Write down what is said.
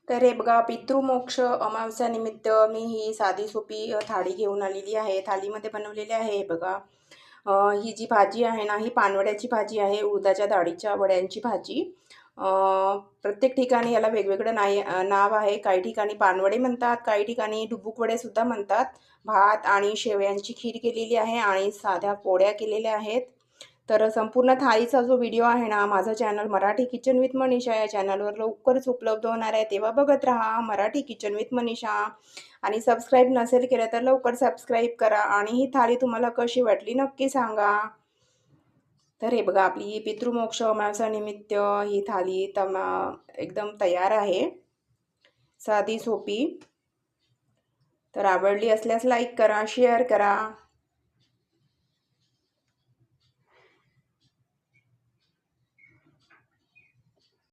तर हे बघा, पितृमोक्ष अमावस्यानिमित्त मी ही साधी सोपी थाळी घेऊन आलेली आहे. थालीमध्ये बनवलेली आहे हे बघा. ही जी भाजी आहे ना, ही पानवड्याची भाजी आहे, उडदाच्या डाळीच्या वड्यांची भाजी. अ, प्रत्येक ठिकाणी याला वेगवेगळं नाव आहे. काही ठिकाणी पानवडे म्हणतात, काही ठिकाणी डुबुक वडेसुद्धा म्हणतात. भात आणि शेवयांची खीर केलेली आहे आणि साध्या पोळ्या केलेल्या आहेत. तर संपूर्ण थाळीचा जो व्हिडिओ आहे ना, माझं channel Marathi kitchen with Manisha या चॅनलवर लवकरच उपलब्ध होणार आहे. तेव्हा बघत राहा मराठी किचन विथ मनीषा. आणि सबस्क्राईब नसेल केलं तर लवकर सबस्क्राईब करा आणि ही थाळी तुम्हाला कशी वाटली नक्की सांगा. तर हे बघा, आपली पितृमोक्ष अमावस्यानिमित्त ही थाळी एकदम तयार आहे, साधी सोपी. तर आवडली असल्यास लाईक करा, शेअर करा.